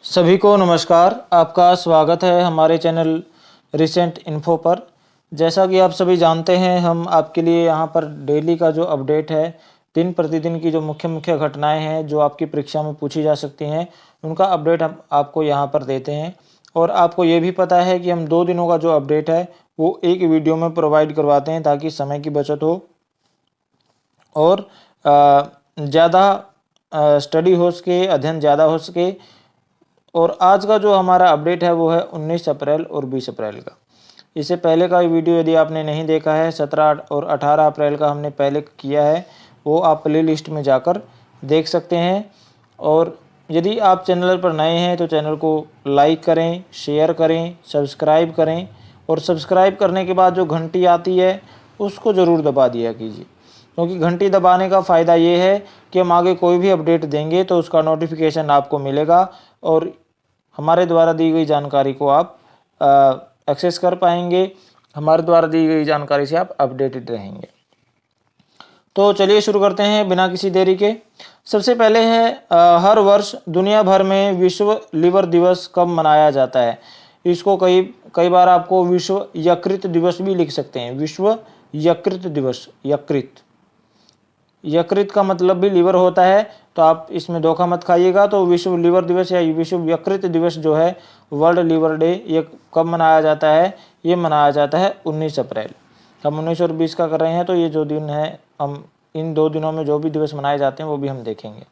सभी को नमस्कार। आपका स्वागत है हमारे चैनल रिसेंट इन्फो पर। जैसा कि आप सभी जानते हैं, हम आपके लिए यहाँ पर डेली का जो अपडेट है, दिन प्रतिदिन की जो मुख्य मुख्य घटनाएं हैं जो आपकी परीक्षा में पूछी जा सकती हैं, उनका अपडेट हम आपको यहाँ पर देते हैं। और आपको ये भी पता है कि हम 2 दिनों का जो अपडेट है वो एक वीडियो में प्रोवाइड करवाते हैं ताकि समय की बचत हो और ज़्यादा स्टडी हो सके, अध्ययन ज़्यादा हो सके। और आज का जो हमारा अपडेट है वो है 19 अप्रैल और 20 अप्रैल का। इससे पहले का वीडियो यदि आपने नहीं देखा है, 17 और 18 अप्रैल का हमने पहले किया है, वो आप प्ले लिस्ट में जाकर देख सकते हैं। और यदि आप चैनल पर नए हैं तो चैनल को लाइक करें, शेयर करें, सब्सक्राइब करें। और सब्सक्राइब करने के बाद जो घंटी आती है उसको ज़रूर दबा दिया कीजिए, क्योंकि घंटी दबाने का फ़ायदा ये है कि हम आगे कोई भी अपडेट देंगे तो उसका नोटिफिकेशन आपको मिलेगा और हमारे द्वारा दी गई जानकारी को आप एक्सेस कर पाएंगे। हमारे द्वारा दी गई जानकारी से आप अपडेटेड रहेंगे। तो चलिए शुरू करते हैं बिना किसी देरी के। सबसे पहले है हर वर्ष दुनिया भर में विश्व लिवर दिवस कब मनाया जाता है। इसको कई बार आपको विश्व यकृत दिवस भी लिख सकते हैं। विश्व यकृत दिवस, यकृत का मतलब भी लिवर होता है, तो आप इसमें धोखा मत खाइएगा। तो विश्व लिवर दिवस या विश्व यकृत दिवस जो है, वर्ल्ड लिवर डे, ये कब मनाया जाता है? ये मनाया जाता है 19 अप्रैल। हम 19 और 20 का कर रहे हैं, तो ये जो दिन है, हम इन 2 दिनों में जो भी दिवस मनाए जाते हैं वो भी हम देखेंगे।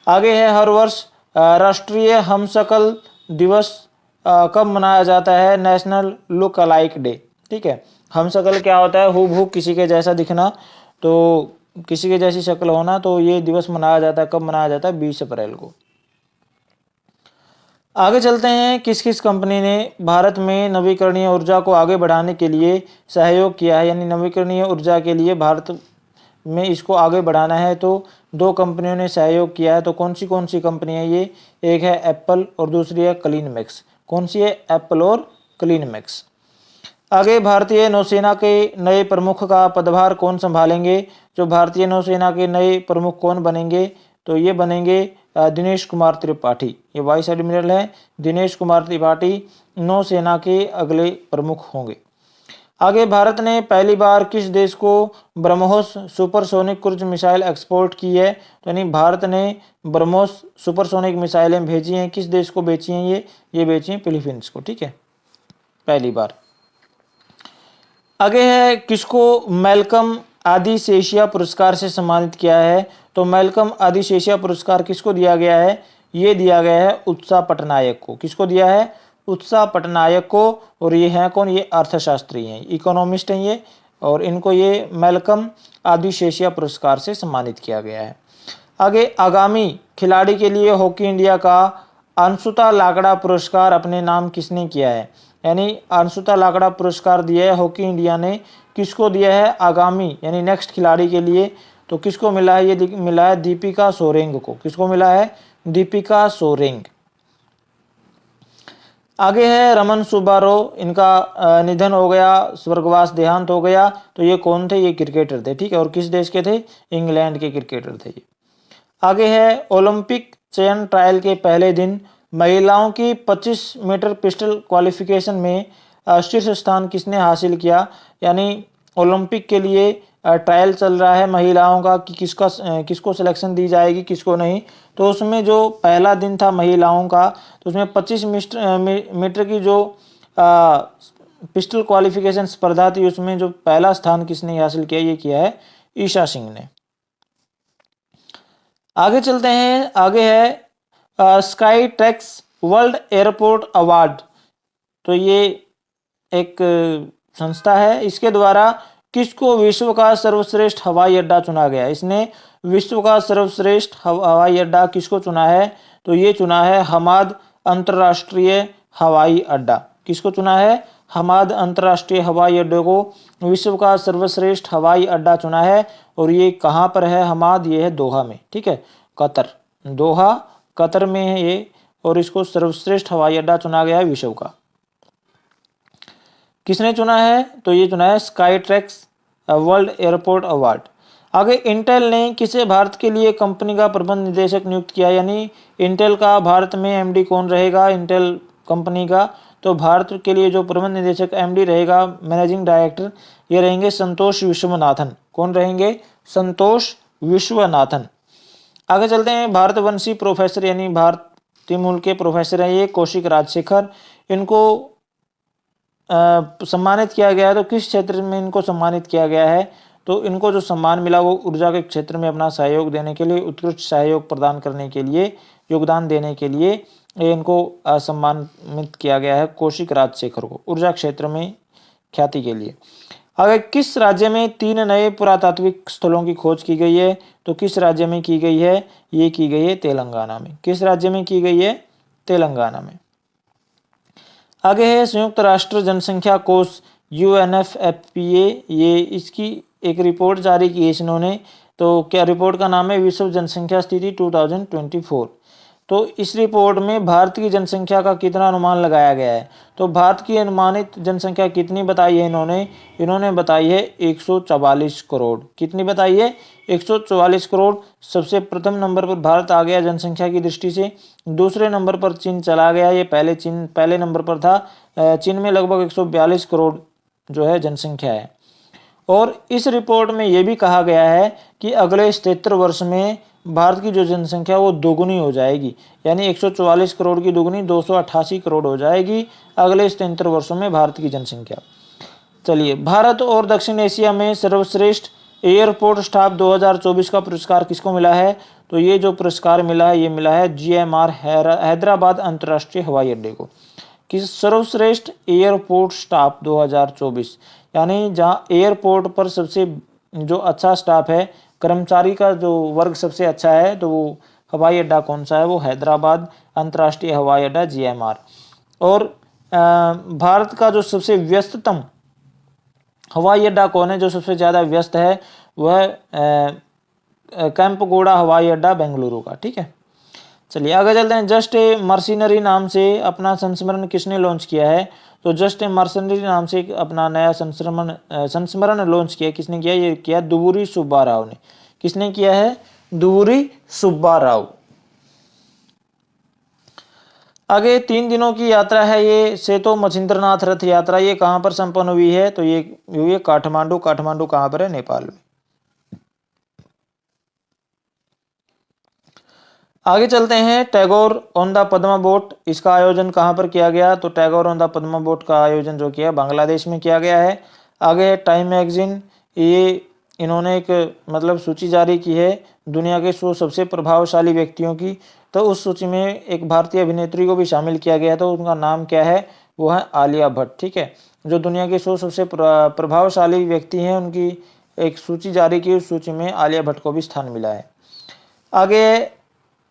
आगे है हर वर्ष राष्ट्रीय हमशक्ल दिवस कब मनाया जाता है? National look alike day. ठीक है, हमशक्ल क्या होता है? हूबहू किसी के जैसा दिखना, तो किसी के जैसी शक्ल होना। तो ये दिवस मनाया जाता है, कब मनाया जाता है? 20 अप्रैल को। आगे चलते हैं, किस किस कंपनी ने भारत में नवीकरणीय ऊर्जा को आगे बढ़ाने के लिए सहयोग किया है, यानी नवीकरणीय ऊर्जा के लिए भारत में इसको आगे बढ़ाना है। तो 2 कंपनियों ने सहयोग किया है। तो कौन सी कंपनी है ये? एक है एप्पल और दूसरी है क्लीनमैक्स। कौन सी है? एप्पल और क्लीनमैक्स। आगे भारतीय नौसेना के नए प्रमुख का पदभार कौन संभालेंगे? जो भारतीय नौसेना के नए प्रमुख कौन बनेंगे? तो ये बनेंगे दिनेश कुमार त्रिपाठी। ये वाइस एडमिरल है, दिनेश कुमार त्रिपाठी नौसेना के अगले प्रमुख होंगे। आगे भारत ने पहली बार किस देश को BrahMos supersonic cruise missile export की है? तो यानी भारत ने ब्रह्मोस सुपरसोनिक मिसाइलें भेजी हैं। किस देश को बेची हैं? ये बेची हैं फिलीपींस को। ठीक है, पहली बार। आगे है, किसको मैल्कम आदिशेषिया पुरस्कार से सम्मानित किया है? तो मैल्कम आदिशेषिया पुरस्कार किसको दिया गया है? ये दिया गया है उत्साह पटनायक को। किसको दिया है? उत्साह पटनायक को। और ये हैं कौन? ये अर्थशास्त्री हैं, इकोनॉमिस्ट हैं ये, और इनको ये मैल्कम आदिशेषिया पुरस्कार से सम्मानित किया गया है। आगे, आगामी खिलाड़ी के लिए हॉकी इंडिया का अंशुता लाकड़ा पुरस्कार अपने नाम किसने किया है? यानी अंशुता लाकड़ा पुरस्कार दिया है हॉकी इंडिया ने। किसको दिया है? आगामी यानी नेक्स्ट खिलाड़ी के लिए। तो किसको मिला है? ये मिला है दीपिका सोरेंग को। किसको मिला है? दीपिका सोरेंग। आगे है रमन सुब्बारो, इनका निधन हो गया, स्वर्गवास, देहांत हो गया। तो ये कौन थे? ये क्रिकेटर थे। ठीक है, और किस देश के थे? इंग्लैंड के क्रिकेटर थे ये। आगे है, ओलंपिक चयन ट्रायल के पहले दिन महिलाओं की 25 मीटर पिस्टल क्वालिफिकेशन में शीर्ष स्थान किसने हासिल किया? यानी ओलंपिक के लिए ट्रायल चल रहा है महिलाओं का कि किसको सिलेक्शन दी जाएगी, किसको नहीं। तो उसमें जो पहला दिन था महिलाओं का, तो उसमें 25 मीटर की जो पिस्टल क्वालिफिकेशन स्पर्धा थी, उसमें जो पहला स्थान किसने हासिल किया? ये किया है ईशा सिंह ने। आगे चलते हैं, आगे है sky tracks world airport award. तो ये एक संस्था है, इसके द्वारा किसको विश्व का सर्वश्रेष्ठ हवाई अड्डा चुना गया? इसने विश्व का सर्वश्रेष्ठ हवाई अड्डा किसको चुना है? तो ये चुना है हमाद अंतर्राष्ट्रीय हवाई अड्डा। किसको चुना है? हमाद अंतर्राष्ट्रीय हवाई अड्डे को विश्व का सर्वश्रेष्ठ हवाई अड्डा चुना है। और ये कहाँ पर है हमाद? ये है दोहा में। ठीक है, कतर, दोहा कतर में है ये, और इसको सर्वश्रेष्ठ हवाई अड्डा चुना गया है विश्व का। किसने चुना है? तो ये चुना है sky tracks world airport award. आगे इंटेल ने किसे भारत के लिए कंपनी का प्रबंध निदेशक नियुक्त किया, यानी इंटेल का भारत में एमडी कौन रहेगा इंटेल कंपनी का, तो भारत के लिए जो प्रबंध निदेशक एमडी रहेगा, मैनेजिंग डायरेक्टर, ये रहेंगे संतोष विश्वनाथन। कौन रहेंगे? संतोष विश्वनाथन। आगे चलते हैं, भारतवंशी प्रोफेसर यानी भारतीय मूल के प्रोफेसर हैं ये कौशिक राजशेखर, इनको सम्मानित किया गया है। तो किस क्षेत्र में इनको सम्मानित किया गया है? तो इनको जो सम्मान मिला वो ऊर्जा के क्षेत्र में अपना सहयोग देने के लिए, उत्कृष्ट सहयोग प्रदान करने के लिए, योगदान देने के लिए इनको सम्मानित किया गया है कौशिक राजशेखर को, ऊर्जा क्षेत्र में ख्याति के लिए। आगे, किस राज्य में 3 नए पुरातात्विक स्थलों की खोज की गई है? तो किस राज्य में की गई है? ये की गई है तेलंगाना में। किस राज्य में की गई है? तेलंगाना में। आगे है संयुक्त राष्ट्र जनसंख्या कोष UNFPA, ये इसकी एक रिपोर्ट जारी की है इन्होंने। तो क्या रिपोर्ट का नाम है? विश्व जनसंख्या स्थिति 2024। तो इस रिपोर्ट में भारत की जनसंख्या का कितना अनुमान लगाया गया है? तो भारत की अनुमानित जनसंख्या कितनी बताई है इन्होंने बताई है 144 करोड़। कितनी बताई है? 144 करोड़। सबसे प्रथम नंबर पर भारत आ गया जनसंख्या की दृष्टि से, दूसरे नंबर पर चीन चला गया, ये पहले नंबर पर था। चीन में लगभग 142 करोड़ जो है जनसंख्या है। और इस रिपोर्ट में यह भी कहा गया है कि अगले 77 वर्ष में भारत की जो जनसंख्या वो दोगुनी हो जाएगी, यानी 144 करोड़ की दोगुनी 288 करोड़ हो जाएगी अगले 77 वर्षों में भारत की जनसंख्या। चलिए, भारत और दक्षिण एशिया में सर्वश्रेष्ठ एयरपोर्ट स्टाफ 2024 का पुरस्कार किसको मिला है? तो ये जो पुरस्कार मिला है ये मिला है GMR हैदराबाद अंतर्राष्ट्रीय हवाई अड्डे को। किस? सर्वश्रेष्ठ एयरपोर्ट स्टाफ 2024, यानी जहाँ एयरपोर्ट पर सबसे जो अच्छा स्टाफ है, कर्मचारी का जो वर्ग सबसे अच्छा है, तो वो हवाई अड्डा कौन सा है? वो हैदराबाद अंतर्राष्ट्रीय हवाई अड्डा GMR। और भारत का जो सबसे व्यस्ततम हवाई अड्डा कौन है? जो सबसे ज़्यादा व्यस्त है वह कैंपगोड़ा हवाई अड्डा बेंगलुरु का। ठीक है, चलिए आगे चलते हैं। जस्ट ए मर्सिनरी नाम से अपना संस्मरण किसने लॉन्च किया है? तो जस्ट ए मर्सिनरी नाम से अपना नया संस्मरण लॉन्च किया। किसने किया? ये किया दुबुरी सुब्बा राव ने। किसने किया है? दुबुरी सुब्बा राव। आगे 3 दिनों की यात्रा है ये सेतो मछिंद्रनाथ रथ यात्रा। ये कहाँ पर संपन्न हुई है? तो ये हुई है काठमांडू। काठमांडू कहाँ पर है? नेपाल में। आगे चलते हैं, Tagore on the Padma boat, इसका आयोजन कहाँ पर किया गया? तो Tagore on the Padma boat का आयोजन जो किया बांग्लादेश में किया गया है। आगे टाइम मैगजीन, ये इन्होंने एक मतलब सूची जारी की है दुनिया के 100 सबसे प्रभावशाली व्यक्तियों की। तो उस सूची में एक भारतीय अभिनेत्री को भी शामिल किया गया। तो उनका नाम क्या है? वो है आलिया भट्ट। ठीक है, जो दुनिया के 100 सबसे प्रभावशाली व्यक्ति हैं उनकी एक सूची जारी की, उस सूची में आलिया भट्ट को भी स्थान मिला है। आगे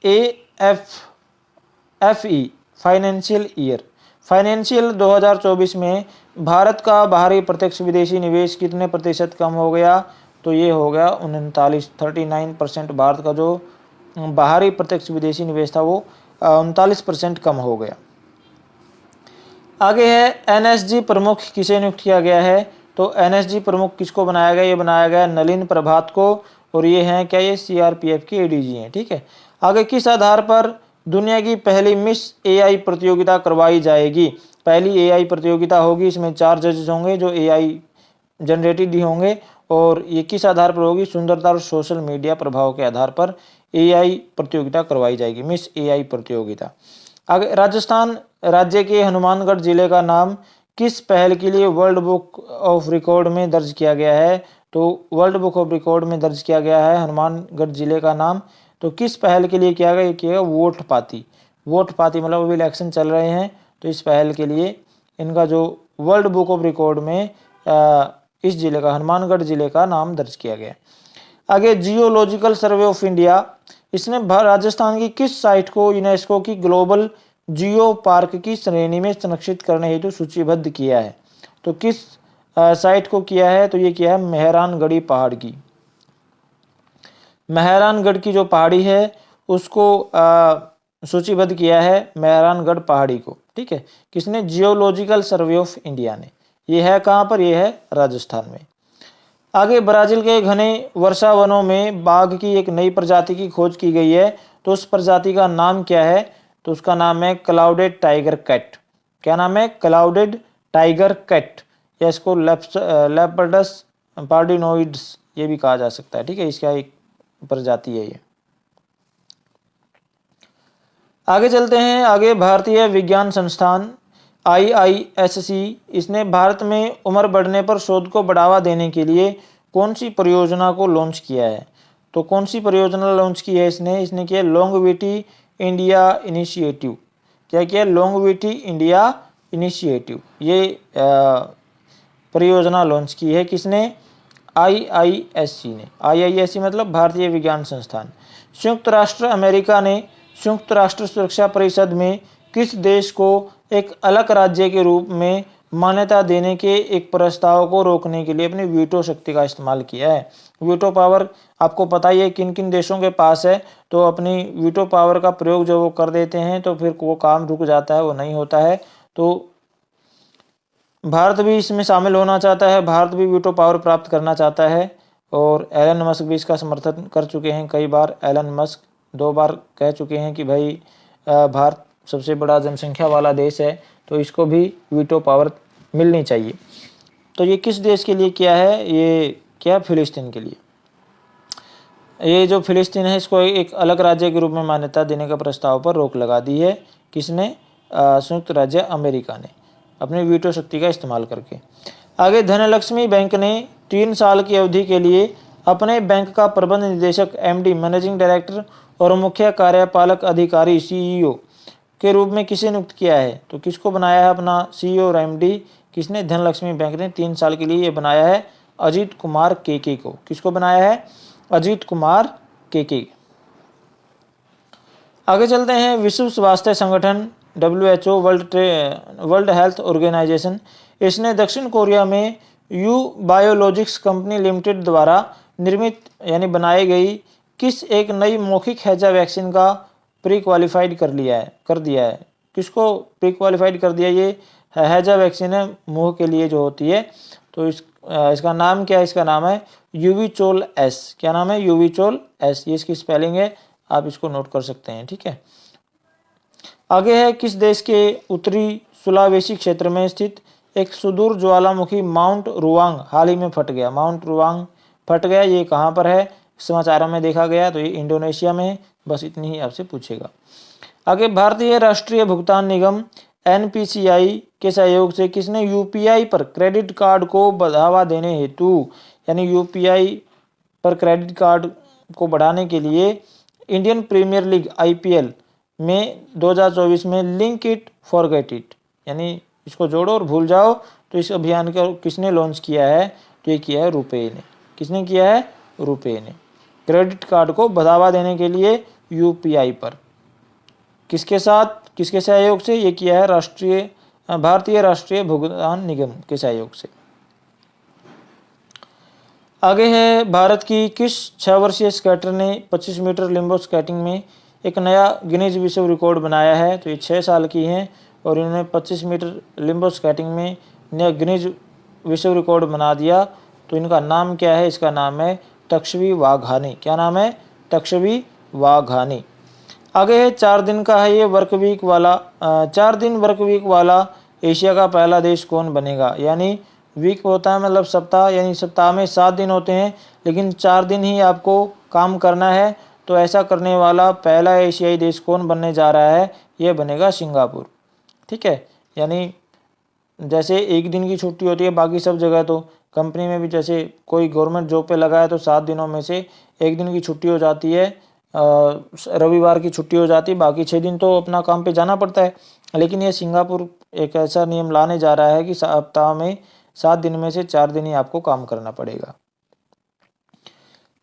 AFFE फाइनेंशियल ईयर, फाइनेंशियल 2024 में भारत का बाहरी प्रत्यक्ष विदेशी निवेश कितने प्रतिशत कम हो गया? तो ये हो गया 39% भारत का जो बाहरी प्रत्यक्ष विदेशी निवेश था वो 39% कम हो गया। आगे है NSG प्रमुख किसे नियुक्त किया गया है? तो NSG प्रमुख किसको बनाया गया? ये बनाया गया नलिन प्रभात को, और ये हैं क्या? ये CRPF के ADG हैं। ठीक है, आगे किस आधार पर दुनिया की पहली मिस AI प्रतियोगिता करवाई जाएगी? पहली AI प्रतियोगिता होगी, इसमें 4 जजेस होंगे जो AI जनरेटेड ही होंगे, और ये किस आधार पर होगी? सुंदरता और सोशल मीडिया प्रभाव के आधार पर AI प्रतियोगिता करवाई जाएगी, मिस AI प्रतियोगिता। आगे राजस्थान राज्य के हनुमानगढ़ जिले का नाम किस पहल के लिए वर्ल्ड बुक ऑफ रिकॉर्ड में दर्ज किया गया है? तो वर्ल्ड बुक ऑफ रिकॉर्ड में दर्ज किया गया है हनुमानगढ़ जिले का नाम। तो किस पहल के लिए किया गया? ये किया वोट पाती। वोट पाती मतलब अभी इलेक्शन चल रहे हैं, तो इस पहल के लिए इनका जो वर्ल्ड बुक ऑफ रिकॉर्ड में इस जिले का, हनुमानगढ़ जिले का नाम दर्ज किया गया। आगे जियोलॉजिकल सर्वे ऑफ इंडिया, इसने राजस्थान की किस साइट को यूनेस्को की ग्लोबल जियो पार्क की श्रेणी में संरक्षित करने हेतु सूचीबद्ध किया है? तो किस साइट को किया है? तो ये किया है मेहरानगढ़ी पहाड़ की। मेहरानगढ़ की जो पहाड़ी है उसको सूचीबद्ध किया है, मेहरानगढ़ पहाड़ी को। ठीक है, किसने? जियोलॉजिकल सर्वे ऑफ इंडिया ने। ये है कहाँ पर? ये है राजस्थान में। आगे ब्राज़ील के घने वर्षा वनों में बाघ की एक नई प्रजाति की खोज की गई है, तो उस प्रजाति का नाम क्या है? तो उसका नाम है क्लाउडेड टाइगर कैट। क्या नाम है? क्लाउडेड टाइगर कैट, या इसको लेपर्डस पार्डिनोइड्स ये भी कहा जा सकता है। ठीक है, इसका एक प्रजाति है ये। आगे चलते हैं। आगे भारतीय विज्ञान संस्थान IISc, इसने भारत में उम्र बढ़ने पर शोध को बढ़ावा देने के लिए कौन सी परियोजना को लॉन्च किया है? तो कौन सी परियोजना लॉन्च की है इसने किया लॉन्गेविटी इंडिया इनिशिएटिव। क्या किया? लॉन्गेविटी इंडिया इनिशिएटिव, ये परियोजना लॉन्च की है किसने? IISc ने। IISc मतलब भारतीय विज्ञान संस्थान। संयुक्त राष्ट्र अमेरिका ने संयुक्त राष्ट्र सुरक्षा परिषद में किस देश को एक अलग राज्य के रूप में मान्यता देने के एक प्रस्ताव को रोकने के लिए अपनी वीटो शक्ति का इस्तेमाल किया है? वीटो पावर आपको पता ही है किन किन देशों के पास है, तो अपनी वीटो पावर का प्रयोग जब वो कर देते हैं तो फिर वो काम रुक जाता है, वो नहीं होता है। तो भारत भी इसमें शामिल होना चाहता है, भारत भी वीटो पावर प्राप्त करना चाहता है, और एलन मस्क भी इसका समर्थन कर चुके हैं कई बार। एलन मस्क 2 बार कह चुके हैं कि भाई भारत सबसे बड़ा जनसंख्या वाला देश है, तो इसको भी वीटो पावर मिलनी चाहिए। तो ये किस देश के लिए किया है? ये क्या? फिलिस्तीन के लिए। ये जो फिलिस्तीन है इसको एक अलग राज्य के रूप में मान्यता देने का प्रस्ताव पर रोक लगा दी है किसने? संयुक्त राज्य अमेरिका ने, अपनी वीटो शक्ति का इस्तेमाल करके। आगे धनलक्ष्मी बैंक ने 3 साल की अवधि के लिए अपने बैंक का प्रबंध निदेशक MD मैनेजिंग डायरेक्टर और मुख्य कार्यपालक अधिकारी CEO के रूप में किसे नियुक्त किया है? तो किसको बनाया है अपना CEO और MD? किसने? धनलक्ष्मी बैंक ने 3 साल के लिए ये बनाया है अजीत कुमार केके को। किसको बनाया है? अजीत कुमार केके। आगे चलते हैं। विश्व स्वास्थ्य संगठन WHO वर्ल्ड हेल्थ ऑर्गेनाइजेशन, इसने दक्षिण कोरिया में यू बायोलॉजिक्स कंपनी लिमिटेड द्वारा निर्मित यानी बनाई गई किस एक नई मौखिक हैजा वैक्सीन का प्री क्वालिफाइड कर दिया है? किसको प्री क्वालिफाइड कर दिया? ये हैजा वैक्सीन है मुंह के लिए जो होती है, तो इसका नाम क्या है? इसका नाम है यूविचोल एस। क्या नाम है? यूविचोल एस। ये इसकी स्पेलिंग है, आप इसको नोट कर सकते हैं। ठीक है। आगे है किस देश के उत्तरी सुलावेसी क्षेत्र में स्थित एक सुदूर ज्वालामुखी माउंट रुवांग हाल ही में फट गया? माउंट रुवांग फट गया, ये कहाँ पर है? समाचारों में देखा गया, तो ये इंडोनेशिया में है। बस इतनी ही आपसे पूछेगा। आगे भारतीय राष्ट्रीय भुगतान निगम NPCI के सहयोग से किसने UPI पर क्रेडिट कार्ड को बढ़ावा देने हेतु, यानी UPI पर क्रेडिट कार्ड को बढ़ाने के लिए इंडियन प्रीमियर लीग IPL में 2024 में लिंक इट फॉरगेट इट, यानी इसको जोड़ो और भूल जाओ, तो इस अभियान का किसने लॉन्च किया है? तो ये किया है रुपे ने। किसने किया है? रुपे ने। क्रेडिट कार्ड को बढ़ावा देने के लिए UPI पर किसके साथ, किसके सहयोग से? ये किया है भारतीय राष्ट्रीय भुगतान निगम के सहयोग से। आगे है भारत की किस 6 वर्षीय स्केटर ने 25 मीटर लिम्बो स्केटिंग में एक नया गिनीज विश्व रिकॉर्ड बनाया है? तो ये 6 साल की हैं और इन्होंने 25 मीटर लिम्बो स्केटिंग में नया गिनीज विश्व रिकॉर्ड बना दिया। तो इनका नाम क्या है? इसका नाम है तक्षवी वाघानी। क्या नाम है? तक्षवी वाघानी। आगे है 4 दिन का है ये वर्क वीक वाला 4 दिन वर्क वीक वाला एशिया का पहला देश कौन बनेगा? यानी वीक होता है मतलब सप्ताह, यानी सप्ताह में 7 दिन होते हैं लेकिन 4 दिन ही आपको काम करना है। तो ऐसा करने वाला पहला एशियाई देश कौन बनने जा रहा है? ये बनेगा सिंगापुर। ठीक है, यानी जैसे 1 दिन की छुट्टी होती है बाकी सब जगह, तो कंपनी में भी जैसे कोई गवर्नमेंट जॉब पे लगा है तो 7 दिनों में से 1 दिन की छुट्टी हो जाती है, रविवार की छुट्टी हो जाती है, बाकी 6 दिन तो अपना काम पे जाना पड़ता है। लेकिन ये सिंगापुर एक ऐसा नियम लाने जा रहा है कि सप्ताह में 7 दिन में से 4 दिन ही आपको काम करना पड़ेगा।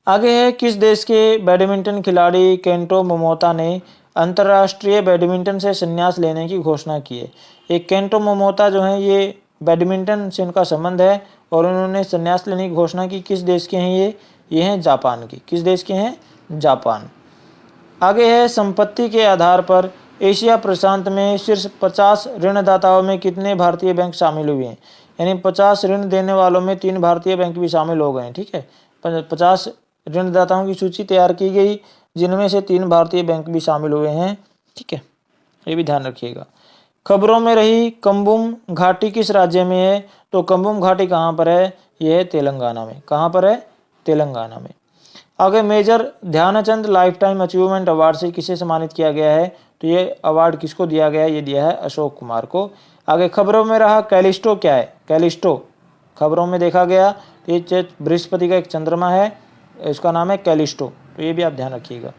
आगे है किस देश के बैडमिंटन खिलाड़ी केंटो मोमोता ने अंतर्राष्ट्रीय बैडमिंटन से संन्यास लेने की घोषणा की है? एक केंटो मोमोता जो है ये बैडमिंटन से इनका संबंध है और उन्होंने संन्यास लेने की घोषणा की। किस देश के हैं ये हैं जापान के। किस देश के हैं? जापान। आगे है संपत्ति के आधार पर एशिया प्रशांत में शीर्ष 50 ऋणदाताओं में कितने भारतीय बैंक शामिल हुए हैं? यानी 50 ऋण देने वालों में 3 भारतीय बैंक भी शामिल हो गए हैं। ठीक है, 50 ऋणदाताओं की सूची तैयार की गई जिनमें से 3 भारतीय बैंक भी शामिल हुए हैं। ठीक है, ये भी ध्यान रखिएगा। खबरों में रही कंबुम घाटी किस राज्य में है? तो कंबुम घाटी कहाँ पर है? यह है तेलंगाना में। कहाँ पर है? तेलंगाना में। आगे major Dhyan Chand life time achievement award से किसे सम्मानित किया गया है? तो ये अवार्ड किसको दिया गया है? ये दिया है अशोक कुमार को। आगे खबरों में रहा कैलिस्टो क्या है? कैलिस्टो खबरों में देखा गया तो ये बृहस्पति का एक चंद्रमा है, इसका नाम है कैलिस्टो, तो ये भी आप ध्यान रखिएगा।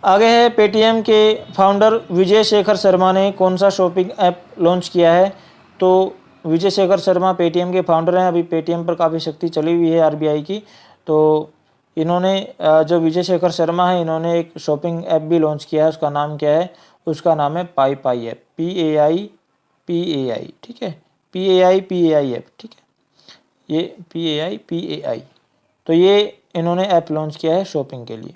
आगे है पेटीएम के फाउंडर विजय शेखर शर्मा ने कौन सा शॉपिंग ऐप लॉन्च किया है? तो विजय शेखर शर्मा पेटीएम के फाउंडर हैं। अभी पेटीएम पर काफ़ी सख्ती चली हुई है आरबीआई की, तो इन्होंने जो विजय शेखर शर्मा है इन्होंने एक शॉपिंग ऐप भी लॉन्च किया है। उसका नाम क्या है? उसका नाम है पाई पाई ऐप, PAI। ठीक है, PAI ऐप। ठीक है, ये PAI, तो ये इन्होंने ऐप लॉन्च किया है शॉपिंग के लिए।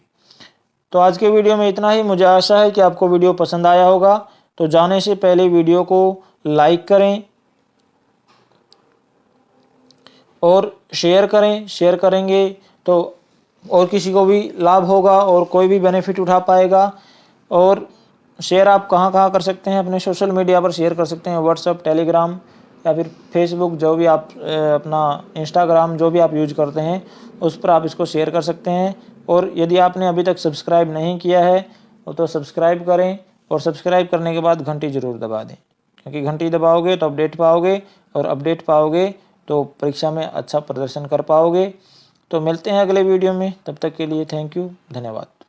तो आज के वीडियो में इतना ही। मुझे आशा है कि आपको वीडियो पसंद आया होगा। तो जाने से पहले वीडियो को लाइक करें और शेयर करें। शेयर करेंगे तो और किसी को भी लाभ होगा और कोई भी बेनिफिट उठा पाएगा। और शेयर आप कहाँ कहाँ कर सकते हैं? अपने सोशल मीडिया पर शेयर कर सकते हैं, व्हाट्सएप, टेलीग्राम या फिर फेसबुक, जो भी आप अपना इंस्टाग्राम जो भी आप यूज करते हैं उस पर आप इसको शेयर कर सकते हैं। और यदि आपने अभी तक सब्सक्राइब नहीं किया है तो सब्सक्राइब करें, और सब्सक्राइब करने के बाद घंटी ज़रूर दबा दें, क्योंकि घंटी दबाओगे तो अपडेट पाओगे, और अपडेट पाओगे तो परीक्षा में अच्छा प्रदर्शन कर पाओगे। तो मिलते हैं अगले वीडियो में, तब तक के लिए थैंक यू, धन्यवाद।